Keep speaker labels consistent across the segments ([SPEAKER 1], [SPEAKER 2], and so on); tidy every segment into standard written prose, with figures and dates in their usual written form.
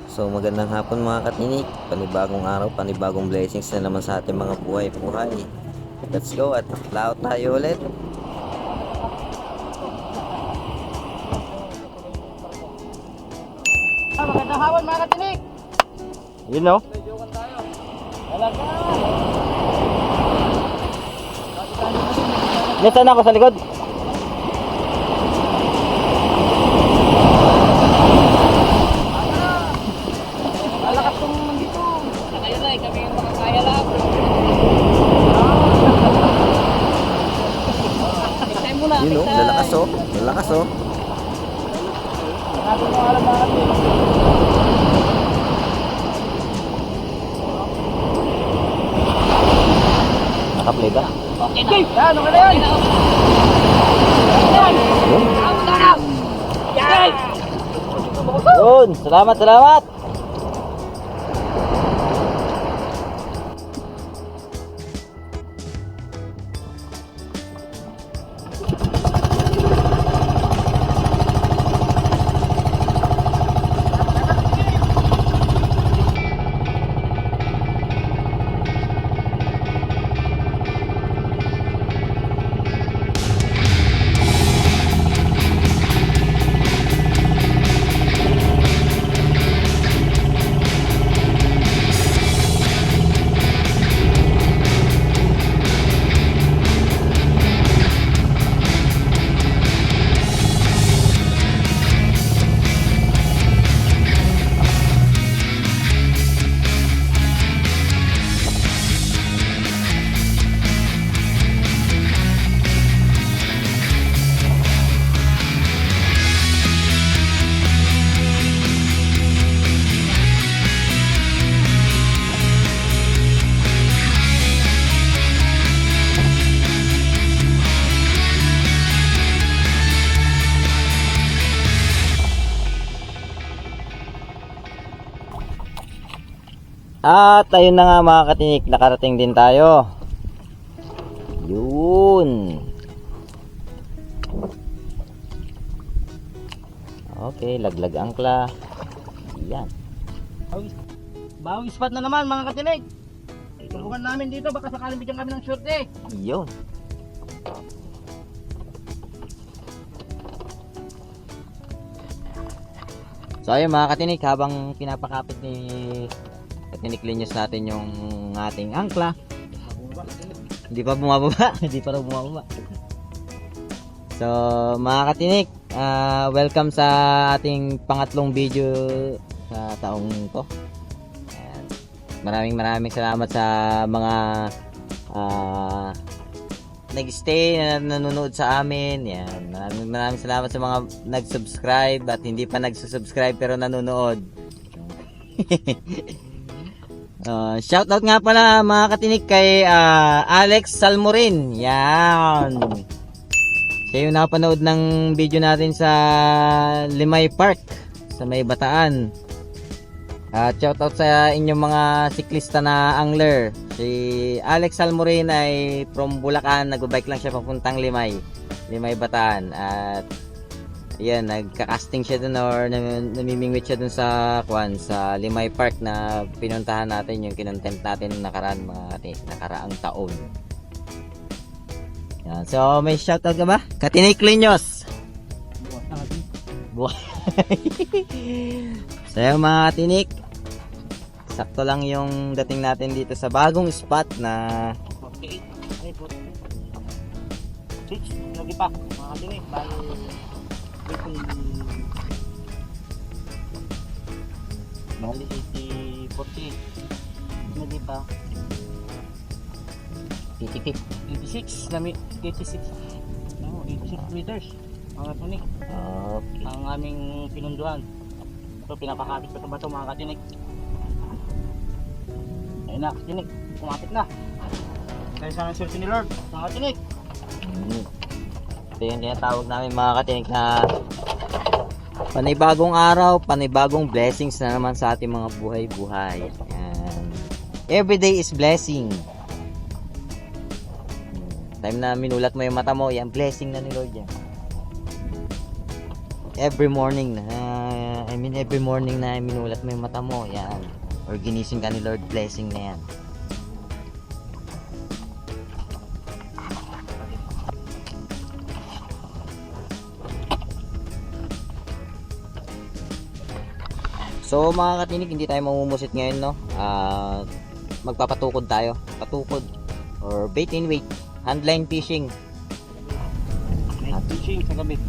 [SPEAKER 1] So magandang hapon mga katinik, panibagong araw, panibagong blessings na naman sa ating mga buhay-buhay. Let's go at laot tayo ulit.
[SPEAKER 2] Magandang hapon mga katinik.
[SPEAKER 3] Yun no?
[SPEAKER 2] Talaga.
[SPEAKER 3] Nasaan ako sa likod?
[SPEAKER 2] Lalakas kong nandito. Kayo na, kami yung mga kaya lang. Next time muna.
[SPEAKER 1] Yun oh, lalakas oh, lalakas oh.
[SPEAKER 2] Natin mo alam mga katinik.
[SPEAKER 3] Nakaplay ba?
[SPEAKER 2] Okay na. Yan, okay na yan. Yan.
[SPEAKER 3] Yun! Salamat, salamat! At ayun na nga mga katinik, nakarating din tayo. Yun. Okay, laglag angkla. Yan.
[SPEAKER 2] Bawang spot na naman mga katinik. Subukan namin dito, baka sakaling bigyan kami ng short eh.
[SPEAKER 3] Yun. So ayun mga katinik, habang pinapakapit ni Katinik Linyos natin yung ating angkla, hindi pa bumababa. Hindi pa raw bumababa. So mga katinik, welcome sa ating pangatlong video sa taong to. Ayan. Maraming salamat sa mga nag-stay na nanonood sa amin. Yan. Maraming salamat sa mga nag-subscribe at hindi pa nagsusubscribe pero nanonood. Shoutout nga pala mga katinik kay Alex Salmorin. Yan. Siya yung napanood ng video natin sa Limay Park sa May Bataan. At shoutout sa inyong mga siklista na angler. Si Alex Salmorin ay from Bulacan. Nag-bike lang siya papuntang Limay Bataan. At yan, nagka-casting siya dun or namimingwit siya dun sa Limay Park na pinuntahan natin, yung kinontent natin nakaraang taon. Yan. So may shoutout ka ba? Katinik Linyos. Buhay. So yung mga katinik, sakto lang yung dating natin dito sa bagong spot na
[SPEAKER 2] 48. Ay, 6. Lagi pa mga katinik. Bali 48. Lagi pa 86 meters mga katinik.
[SPEAKER 3] Okay.
[SPEAKER 2] Ang aming pinunduan. Ito pinapakapit ko ba ito mga katinik. Ayun na katinik, kumapit na. Kaya sana ang swerte ni Lord mga katinik.
[SPEAKER 3] Ito yung tinatawag namin mga katinik na panibagong araw, panibagong blessings na naman sa ating mga buhay-buhay. Yan. Everyday is blessing. Time na minulat mo yung mata mo, yan blessing na ni Lord yan. Every morning na I mean, every morning na minulat mo yung mata mo, yan. Or ginising ka ni Lord, blessing na yan. So mga katinig, hindi tayo mamumusit ngayon, no? Magpapatukod tayo. Patukod. Or bait and wait. Handline fishing.
[SPEAKER 2] Night fishing sa gabi.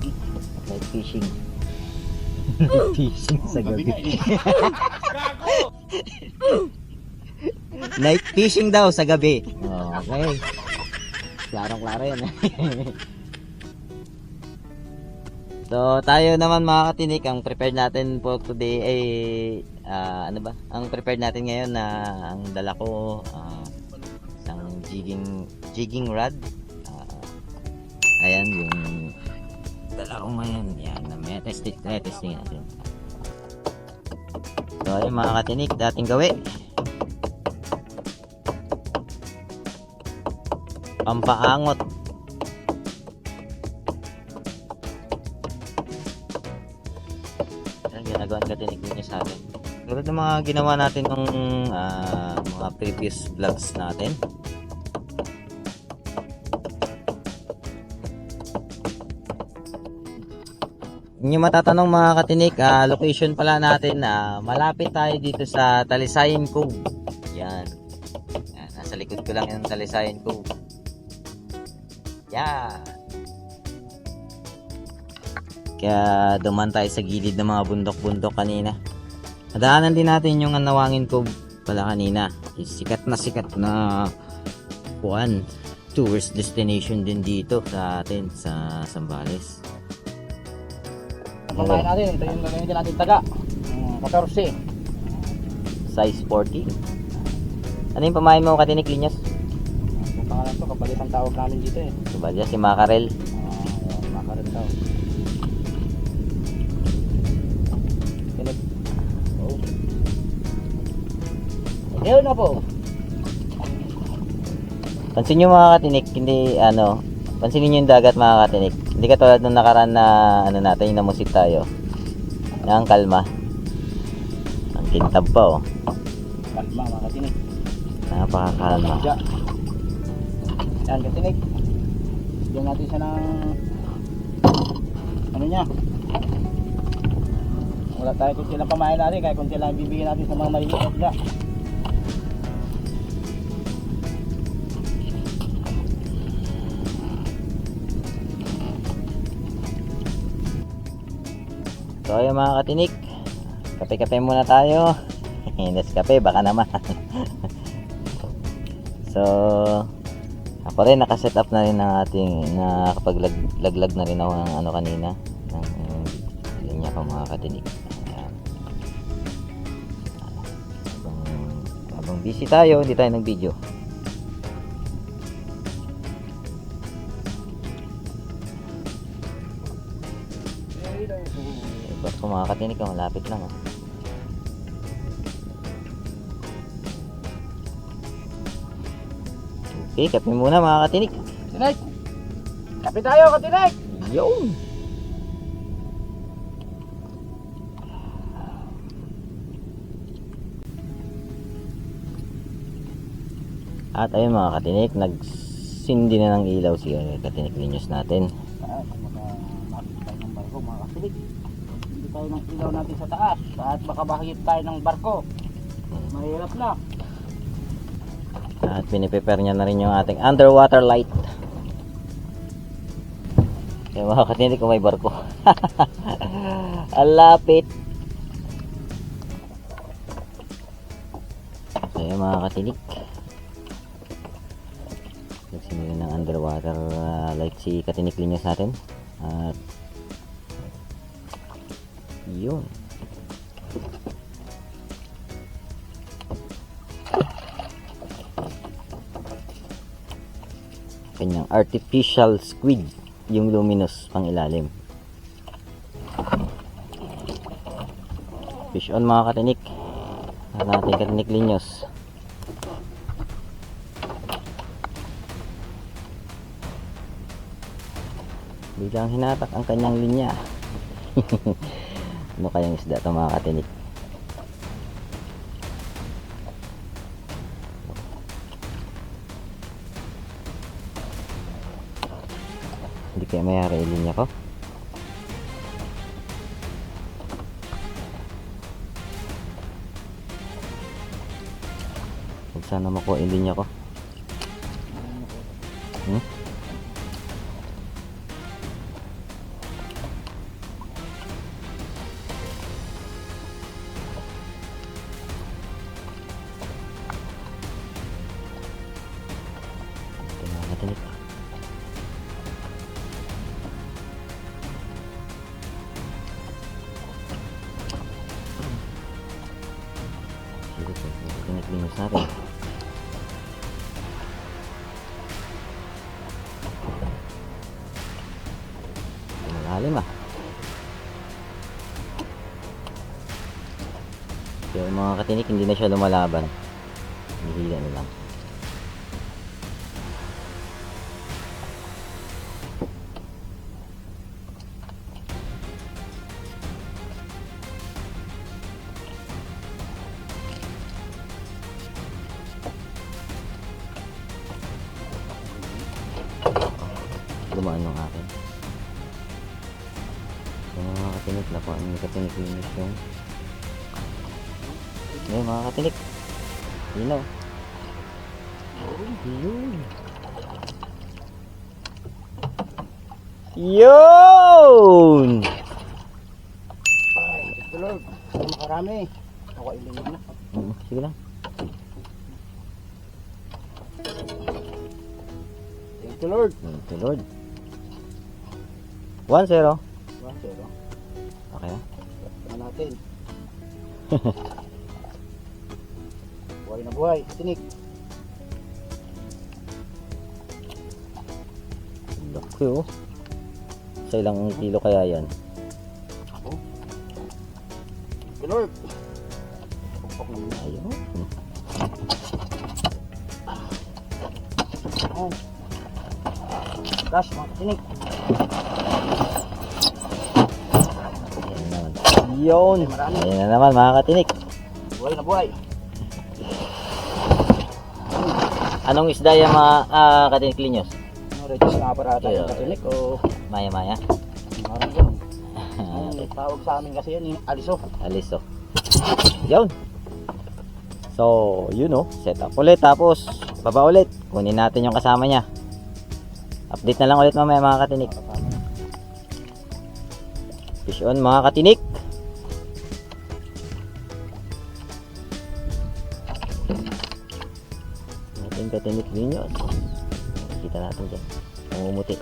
[SPEAKER 3] Night fishing. Fishing sa gabi. Night fishing daw sa gabi. Okay. Klarong-klaro yan. So tayo naman mga katinik, ang prepared natin for today ay ano ba? Ang prepared natin ngayon na ang dala ko isang jigging rod. Ayan yung dala ko ngayon. Yan, may testing natin. So ayun mga katinik, dating gawi. Pampaangot. Ginagawa ng katinig niya sa atin. Tulad ng mga ginawa natin ng mga previous vlogs natin. Inyo matatanong mga katinik, location pala natin na malapit tayo dito sa Talisayan Cove. Yan. Yan. Nasa likod ko lang yung Talisayan Cove. Yan. Kaya duman tayo sa gilid ng mga bundok-bundok kanina. Nadaanan din natin yung Nawangin Cove pala kanina. Sikat na tourist destination din dito sa atin sa Zambales.
[SPEAKER 2] Pamain natin, ito yung gagamitin natin taga. 14.
[SPEAKER 3] Size 40. Ano yung pamain mo katinik linyas?
[SPEAKER 2] Yung pangalan to, kapalit ang tawag namin dito eh.
[SPEAKER 3] Subalya si Makarel.
[SPEAKER 2] Makarin daw. Ayun na po.
[SPEAKER 3] Pansin nyo mga katinik, pansinin nyo yung dagat mga katinik. Hindi katulad nung nakaraan na natin, yung namusit tayo. Ang kalma. Ang kintab pa
[SPEAKER 2] Kalma mga katinig.
[SPEAKER 3] Napakakalma.
[SPEAKER 2] Yan katinig. Bigyan natin siya ng ano niya. Wala tayo kung silang pamain natin, kaya kung silang bibigyan natin sa mga maliliit na.
[SPEAKER 3] So ayun mga katinik, kape-kape muna tayo. Nescafe baka naman. So ako rin nakaset up na rin ng ating, nakapaglaglag na rin ako ng kanina ng linya ko mga katinik. Ayan. Habang busy tayo, hindi tayo nag video. Barko mga katinik, malapit lang Okay, kape muna mga katinik.
[SPEAKER 2] Katinig! Kape tayo katinig!
[SPEAKER 3] Yun! At ayun mga katinik, nagsindi na ng ilaw si katinik linyos natin.
[SPEAKER 2] Makakit tayo ng barko mga katinig. Hindi tayo ng ilaw natin sa taas at baka bahagit tayo ng barko. Mahirap na.
[SPEAKER 3] At piniprepare niya na rin yung ating underwater light. Kaya mga katinik, kung may barko. Alapit. So yun mga katinik, nagsimula ng underwater light si katinik linyos natin. At yun, kanyang artificial squid yung luminous pang ilalim. Fish on mga katinik, ang ating katinik linyos. Biglang hinatak ang kanyang linya. Ano kayang isda ito mga katinik? Hindi kaya mayari ilinya ko. Huwag sana makuha ilinya ko. Hmm? Ito mga katinik. Sige po, katinik natin. Malalim ah. Pero mga katinik, hindi na siya lumalaban. Hihila na lang. Gumaan ng akin. So, mga katinik, nakuha ni katinik linis yung mga katinik. Linaw. Yun. Yun!
[SPEAKER 2] Ito Lord, makarami. Ako ilingin na.
[SPEAKER 3] Sige lang.
[SPEAKER 2] Thank you Lord.
[SPEAKER 3] Thank you, Lord. 1-0.
[SPEAKER 2] 1-0.
[SPEAKER 3] Okay ah.
[SPEAKER 2] Tingnan natin. Buhay na buhay. Tinik.
[SPEAKER 3] Laki oh. Sa ilang kilo kaya yan?
[SPEAKER 2] Ako. Thank you Lord. Pukpok naman.
[SPEAKER 3] Ayun.
[SPEAKER 2] Oh. Gosh, mga tinik.
[SPEAKER 3] Ayan naman. Yun.
[SPEAKER 2] Marami.
[SPEAKER 3] Ayan na naman mga katinik.
[SPEAKER 2] Buhay na buhay.
[SPEAKER 3] Anong isda yung mga katinik linyos?
[SPEAKER 2] Ano, Regis nga para tayo
[SPEAKER 3] Yeah.
[SPEAKER 2] katinik o
[SPEAKER 3] Maya-maya.
[SPEAKER 2] parang yun. Ang tawag sa amin kasi yan, aliso.
[SPEAKER 3] Aliso. Yun. So, yun oh. Set up ulit. Tapos, baba ulit. Kunin natin yung kasama niya. Update na lang ulit mamaya mga katinik. Fish on mga katinik. Natin katinik linyos. Kita natin dyan. Namumuti.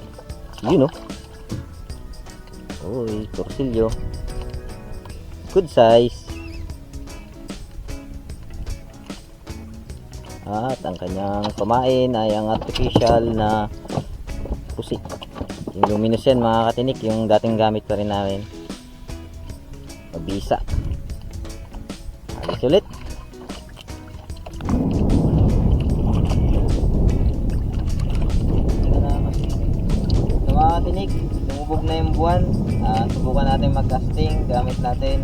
[SPEAKER 3] Yun oh. Uy, torsilyo. Good size. At ang kanyang pamain ay ang artificial na pusi. Yung luminous yan mga katinik, yung dating gamit pa rin namin. Pabisa. Alis ulit. So mga katinik, lumubog na yung buwan. Subukan natin mag-casting. Gamit natin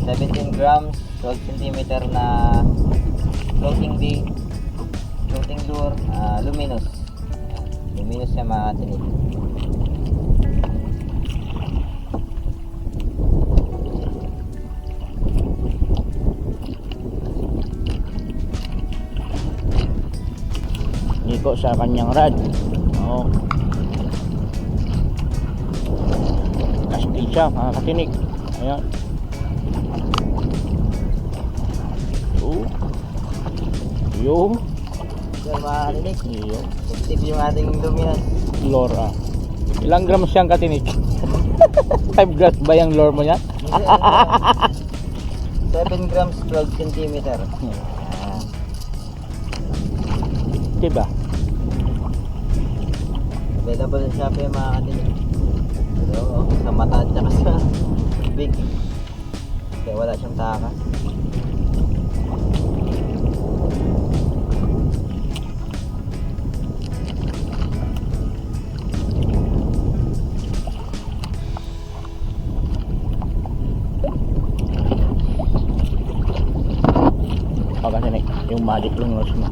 [SPEAKER 3] 17 grams, 12 cm na floating bait, floating lure, luminous. Luminous siya mga katinik.
[SPEAKER 2] Niko sa kanyang rad. Oo. Casting siya, mga katinik. Ayan. Yung
[SPEAKER 3] So mga katinik,
[SPEAKER 2] yung
[SPEAKER 3] active yung ating luminous.
[SPEAKER 2] lure. Ilang grams siyang katinik? 5 grams ba yung lure mo yan?
[SPEAKER 3] 7 grams, 12 cm.
[SPEAKER 2] Diba?
[SPEAKER 3] Available sa Shopee yung mga katinik. Pero sa mata at saka sa big. Kaya wala siyang takas.
[SPEAKER 2] mga katinik, yung magic lingos mo.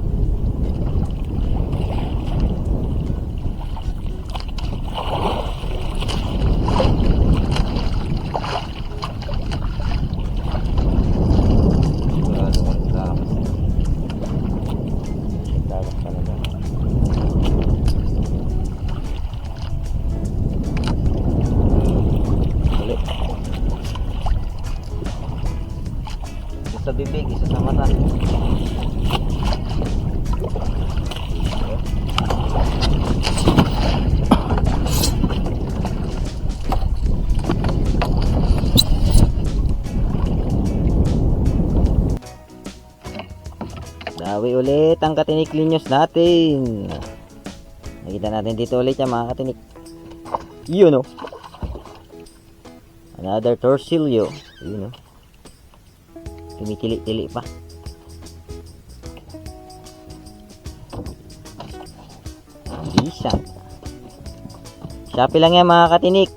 [SPEAKER 1] Isa sa bibig, isa sa mata. Dawi ulit ang katinik linyos natin. Nakita natin dito ulit yan mga katinik. Yun o. Another torsilyo. Yun o. Tumitili-tili pa. Isa. Shopee lang yan mga katinik.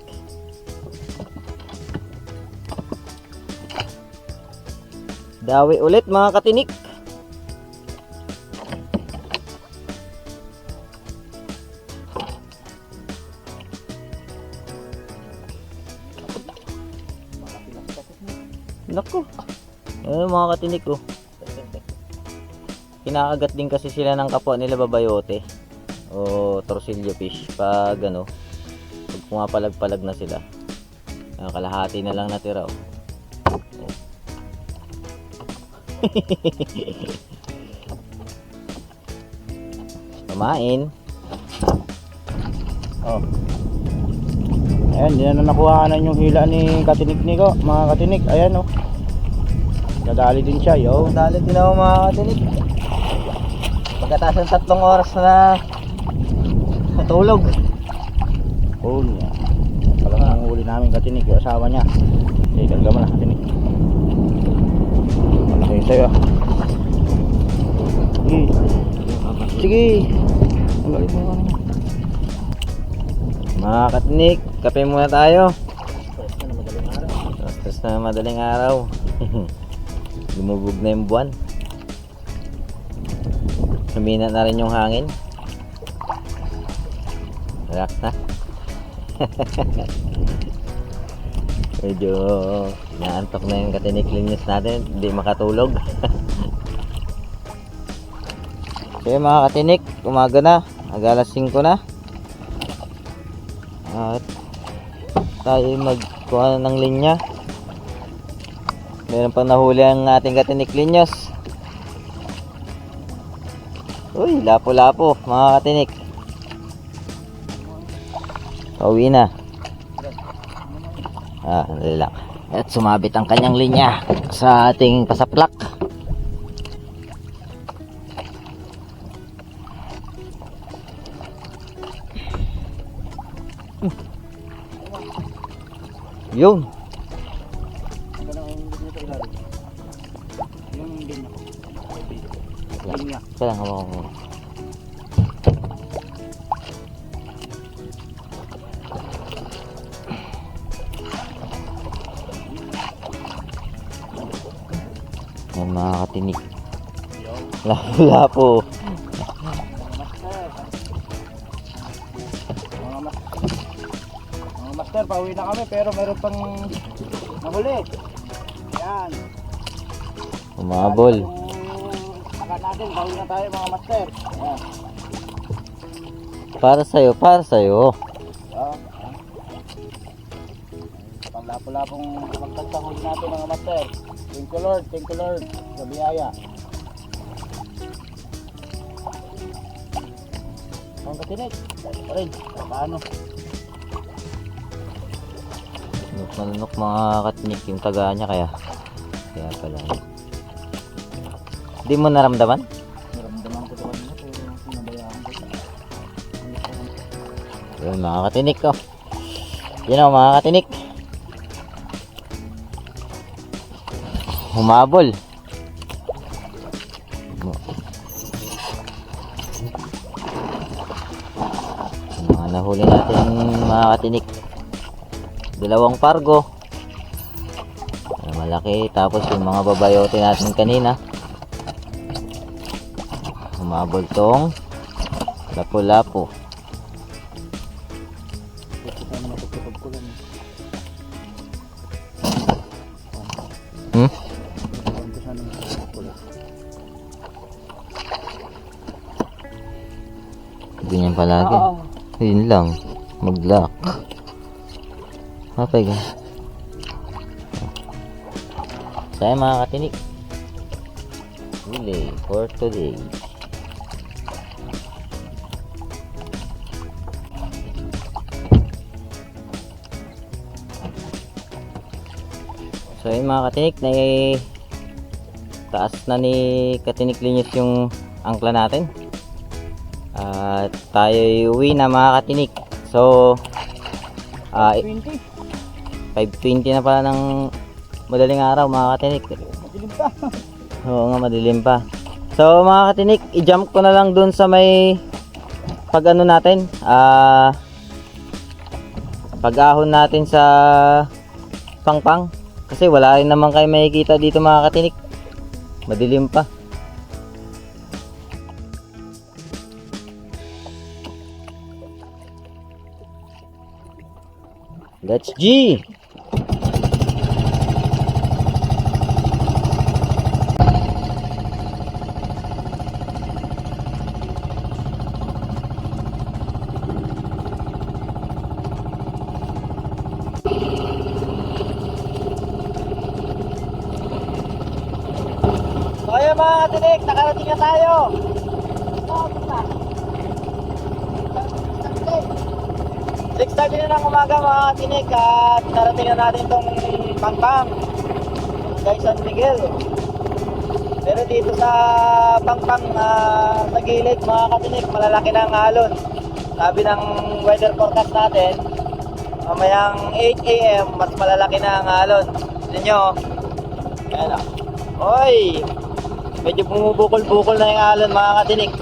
[SPEAKER 1] Dawi ulit mga katinik. Naku. Mga katinik ko. Kinakagat din kasi sila ng kapwa nila babayote o torsilyo fish pag ano, pag pumapalag-palag na sila. Kalahati na lang natira oh. Kumain.
[SPEAKER 2] Oh. Ayan, di na nakuhanan yung hila ni katinik niko, mga katinik. Ayan oh. Nadali din siya, yo.
[SPEAKER 1] Nadali din ako mga katinik. Pagkatapos ng 3 oras na natulog.
[SPEAKER 2] Oh, niya. Palang huli namin katinik, yung asawa niya. Okay, karga mo na katinik. Malaki sa'yo ah. Sige. Sige. Ang galing mo ano.
[SPEAKER 1] Mga katinik, kape muna tayo. Stress na madaling araw. Lumubog na yung buwan. Humina na rin yung hangin. Relax na. Medyo naantok na yung katinik linyos natin. Hindi makatulog. So mga katinik, umaga na. Alas 5 na. At tayo magkuha ng linya. Meron pang nahuli ang ating katinik linyos. Uy, lapo-lapo mga katinik. Pauwi na. Dali lang. At sumabit ang kanyang linya sa ating pasaplak. Yun. Kaya nga ako. Yan mga katinik. Lapo-lapo.
[SPEAKER 2] Mga master, pauwi na kami pero meron pang nahuli. Yan.
[SPEAKER 1] Umabol.
[SPEAKER 2] Akan natin, pauwi na tayo mga master. Yan.
[SPEAKER 1] Para sa'yo, para sa'yo.
[SPEAKER 2] Panlapo-lapong magtagsang huli natin mga master. Thank you Lord sa biyaya. Ang katinik, rin, paano?
[SPEAKER 1] Manunok mga katinik yung taga niya kaya pala. Hindi mo naramdaman?
[SPEAKER 2] Naramdaman ko ito kanina pero sinabayaan ko.
[SPEAKER 1] Yun mga katinik ko. Yun o mga katinik. Humabol. Mga nahuli natin mga katinik. 2 pargo. Malaki. Tapos yung mga babayote natin kanina. humabol tong lapu-lapu.
[SPEAKER 2] Ito sana matutupag ko lang.
[SPEAKER 1] Hmm?
[SPEAKER 2] Ito sana matutupag ko lang.
[SPEAKER 1] Ganyan palagi. Yun lang. Mag-lock. Okay, guys. So, ayan mga katinik. Huli for today. So, ayan mga katinik. Taas na ni Katinik Linyos yung angkla natin. At tayo uwi na mga katinik. So,
[SPEAKER 2] 20.
[SPEAKER 1] 5:20 na pala ng madaling araw mga katinik.
[SPEAKER 2] Madilim pa.
[SPEAKER 1] Oo nga, madilim pa. So mga katinik, i-jump ko na lang dun sa may pag-ano natin, pag-ahon natin sa pangpang. Kasi wala rin naman kayo makikita dito mga katinik. Madilim pa. Let's G! So ayun mga katinik, nakarating na tayo. 6:30 na ng umaga mga katinik at narating na natin itong Pangpang kay San Miguel. Pero dito sa Pangpang sa gilid mga katinik, malalaki na ang alon. Sabi ng weather forecast natin, mamayang 8 AM mas malalaki na ang alon. Tignan nyo. Ayan o. Oy! Medyo bumubukol-bukol na yung alon mga katinik.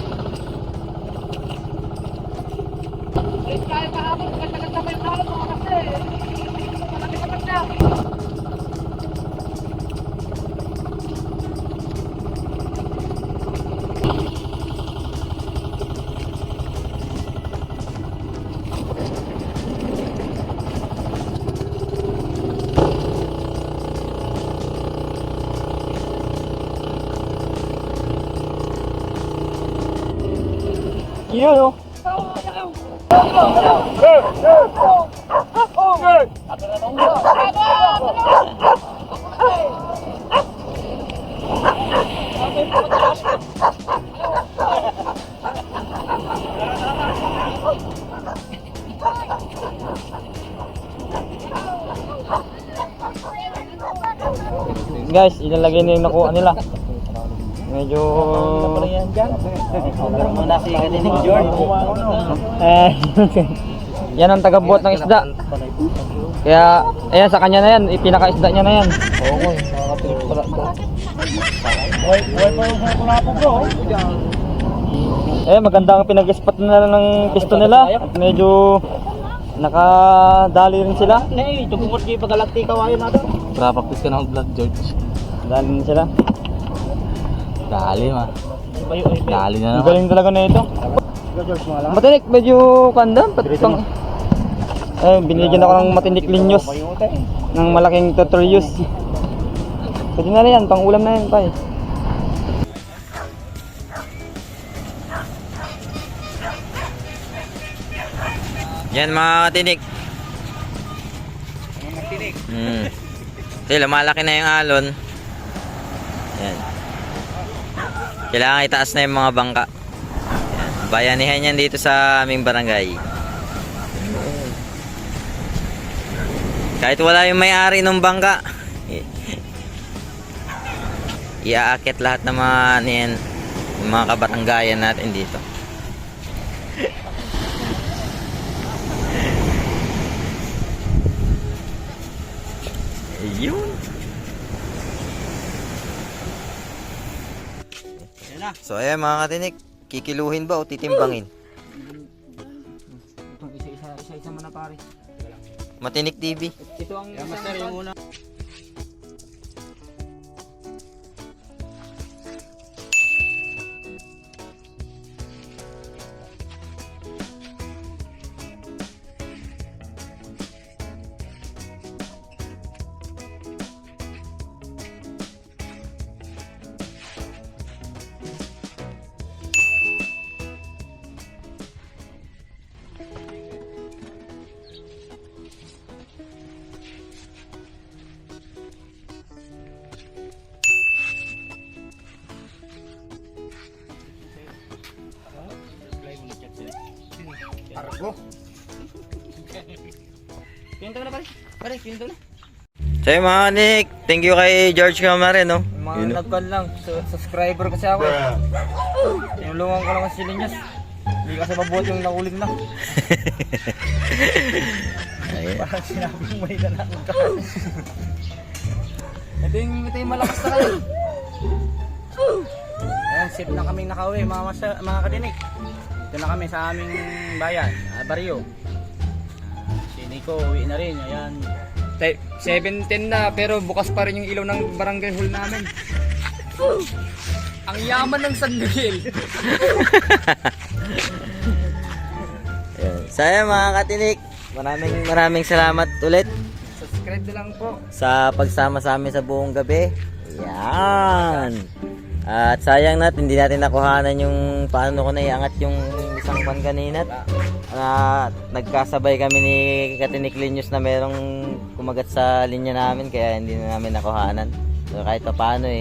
[SPEAKER 1] Yun o. Guys, ilalagay na yung nakuha nila. Medyo over muna si Katinik George. Yan ang tagabuhat ng isda. Kaya, ayan sa kanya na yan, ipinaka-isda niya na yan. Oo, nakakatinik pala ito. Huwag pa yung kulapog bro. Eh, maganda ang pinag-spot na lang ng pisto nila. At medyo nakadali rin sila.
[SPEAKER 2] Eh, tupukot kayo pag-alakti kawayan natin.
[SPEAKER 3] Practice ka na mag-vlog, George.
[SPEAKER 1] Dali rin sila.
[SPEAKER 3] Dali ma. Dali na
[SPEAKER 1] Ang
[SPEAKER 3] naman.
[SPEAKER 1] galing talaga na ito. Matinik, medyo kanda. Binigyan ako ng Matinik Linyos ng malaking Totorius. Pwede na rin yan, pang ulam na yan tay. Yan mga katinik. Kasi lumalaki na yung alon. Yan. Kailangan itaas na yung mga bangka. Yan. Bayanihan yan dito sa aming barangay. Kahit wala yung may-ari ng bangka, iaakit lahat ng mga niyan, yung mga kabaranggayan natin dito. Ayun. So ayan mga katinik, kikiluhin ba o titimbangin?
[SPEAKER 2] Itong isa-isa mo na pare.
[SPEAKER 1] Matinik TV.
[SPEAKER 2] Ito ang master yung una. Argo. Pinto na pare. Pare, pinto na.
[SPEAKER 3] So yun mga katinik, thank you kay George Camare, no?
[SPEAKER 2] Mga
[SPEAKER 3] Yun, no?
[SPEAKER 2] nagkan lang. Subscriber kasi ako. Tinulungan ko lang si Linyas. Hindi kasi mabuhat yung nakulig na.
[SPEAKER 3] Ayun.
[SPEAKER 2] Parang sinabing may nanakot ka. ito yung malakas na kayo. Ayan, safe na kaming nakauwi mga katinik. Ito na kami sa aming bayan, Barrio. Si Nico uwi na rin, ayan. 7:10 na pero bukas pa rin yung ilaw ng barangay hall namin. Ang yaman ng San Miguel.
[SPEAKER 3] Ayun. So yun mga katinik, maraming salamat ulit
[SPEAKER 2] Subscribe na lang po.
[SPEAKER 3] sa pagsama sa amin sa buong gabi. Yan. At sayang natin, hindi natin nakuhanan yung paano ko naiangat yung isang pan kanina. Nagkasabay kami ni Katinik Linyos na merong kumagat sa linya namin kaya hindi na namin nakuhanan. So kahit pa paano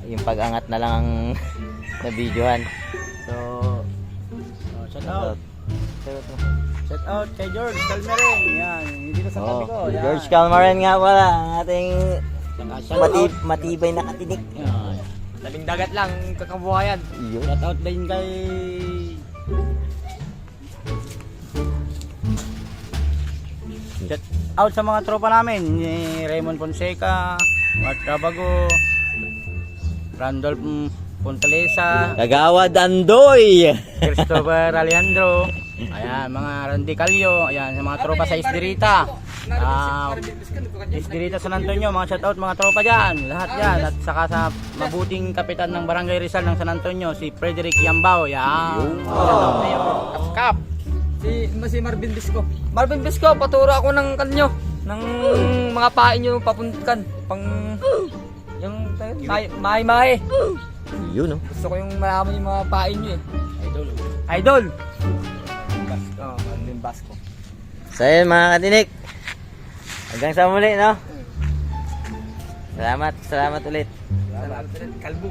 [SPEAKER 3] yung pag-angat na lang ang nabidyohan. So,
[SPEAKER 2] Shout out. Shout out kay George Calmeren. Yan, dito sa tabi ko. Yan.
[SPEAKER 3] George Calmaren nga pala, ang ating matibay na katinik.
[SPEAKER 2] Yan. Labing dagat lang kakabuhayan.
[SPEAKER 3] Yun.
[SPEAKER 2] Shout out din kay Shout out sa mga tropa namin ni Raymond Fonseca, Mart Rabago, Randolph Puntalesa,
[SPEAKER 3] Kagawad Andoy.
[SPEAKER 2] Christopher Alejandro, ayan, mga Randy Calio, ayan, sa mga tropa sa Isdirita. Isdirita San Antonio, mga shoutout mga tropa dyan, lahat dyan. At saka sa mabuting kapitan ng Barangay Rizal ng San Antonio, si Frederick Yambao, yan. Shoutout na yung Kap. Si Marvin Bisco. Marvin Bisco, paturo ako ng kanyo, ng mga pain nyo papuntan, pang yung mahi-mahi.
[SPEAKER 3] Yun, no?
[SPEAKER 2] Gusto ko yung malaman yung mga pain nyo eh. Idol! Basco. Marvin Basco.
[SPEAKER 3] So yun mga katinik, hanggang sa muli, no? Salamat ulit.
[SPEAKER 2] Salamat ulit. Kalbo.